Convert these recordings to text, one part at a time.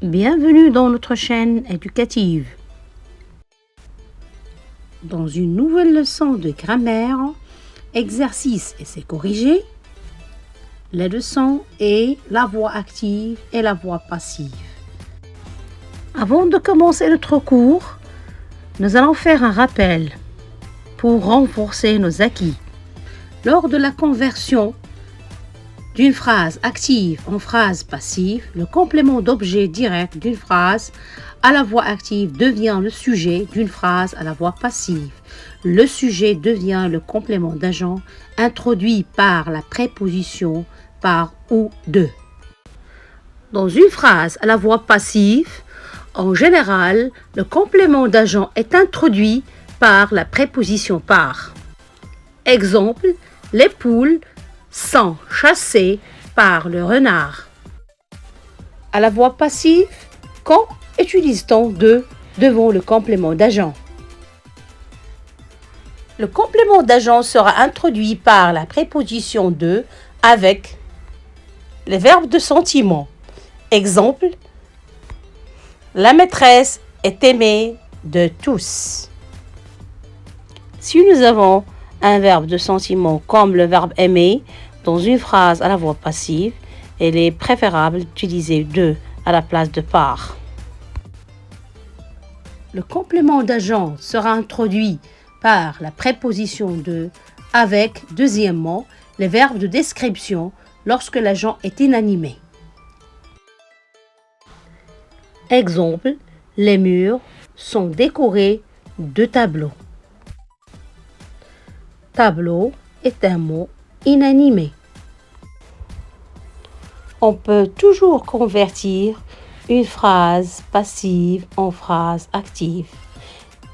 Bienvenue dans notre chaîne éducative. Dans une nouvelle leçon de grammaire, exercice essai corrigé, la leçon est la voix active et la voix passive. Avant de commencer notre cours, nous allons faire un rappel pour renforcer nos acquis. Lors de la conversion d'une phrase active en phrase passive, le complément d'objet direct d'une phrase à la voix active devient le sujet d'une phrase à la voix passive. Le sujet devient le complément d'agent introduit par la préposition par ou de. Dans une phrase à la voix passive, en général, le complément d'agent est introduit par la préposition par. Exemple, les poules sont chassées par le renard. À la voix passive, quand utilise-t-on de devant le complément d'agent? Le complément d'agent sera introduit par la préposition de avec les verbes de sentiment. Exemple, la maîtresse est aimée de tous. Si nous avons un verbe de sentiment comme le verbe aimer dans une phrase à la voix passive, il est préférable d'utiliser de à la place de par. Le complément d'agent sera introduit par la préposition de avec, deuxièmement, les verbes de description lorsque l'agent est inanimé. Exemple, les murs sont décorés de tableaux. Tableau est un mot inanimé. On peut toujours convertir une phrase passive en phrase active.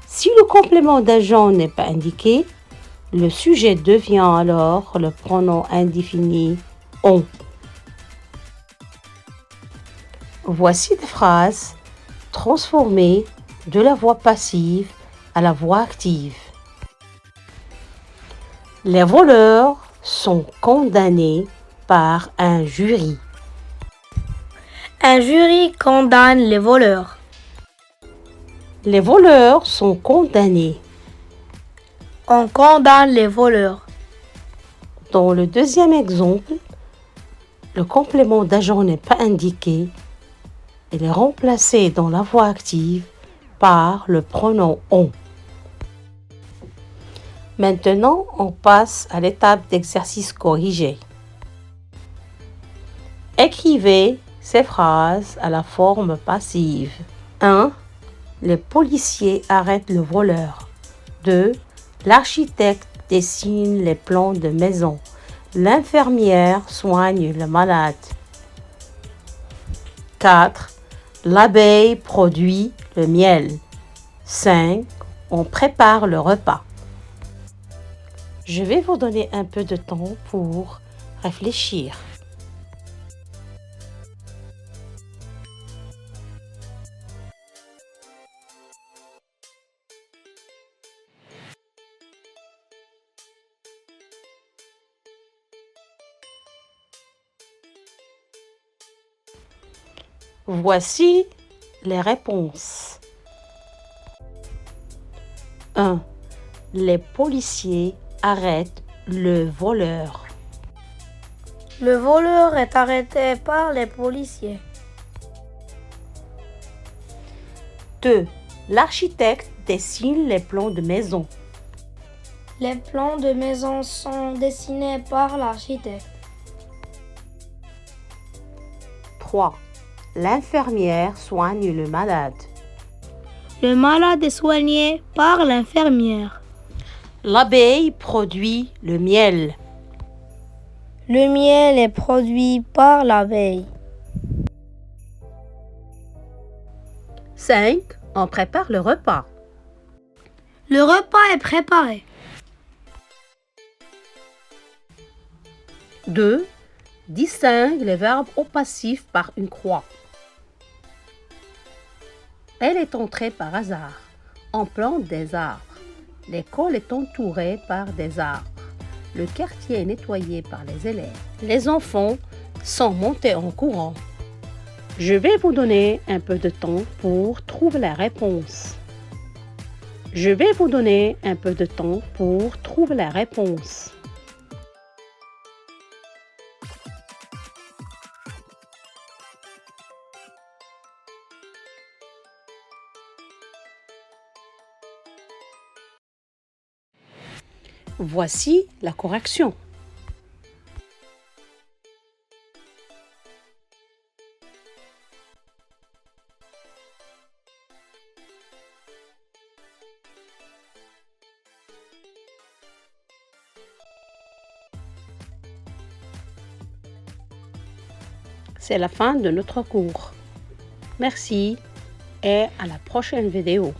Si le complément d'agent n'est pas indiqué, le sujet devient alors le pronom indéfini on. Voici des phrases transformées de la voix passive à la voix active. Les voleurs sont condamnés par un jury. Un jury condamne les voleurs. Les voleurs sont condamnés. On condamne les voleurs. Dans le deuxième exemple, le complément d'agent n'est pas indiqué. Il est remplacé dans la voix active par le pronom on. Maintenant, on passe à l'étape d'exercice corrigé. Écrivez ces phrases à la forme passive. 1. Les policiers arrêtent le voleur. 2. L'architecte dessine les plans de maison. L'infirmière soigne le malade. 4. L'abeille produit le miel. 5. On prépare le repas. Je vais vous donner un peu de temps pour réfléchir. Voici les réponses. 1. Les policiers arrêtent le voleur. Le voleur est arrêté par les policiers. 2. L'architecte dessine les plans de maison. Les plans de maison sont dessinés par l'architecte. 3. L'infirmière soigne le malade. Le malade est soigné par l'infirmière. L'abeille produit le miel. Le miel est produit par l'abeille. 5. On prépare le repas. Le repas est préparé. 2. Distingue les verbes au passif par une croix. Elle est entrée par hasard. On plante des arbres. L'école est entourée par des arbres. Le quartier est nettoyé par les élèves. Les enfants sont montés en courant. Je vais vous donner un peu de temps pour trouver la réponse. Je vais vous donner un peu de temps pour trouver la réponse. Voici la correction. C'est la fin de notre cours. Merci et à la prochaine vidéo.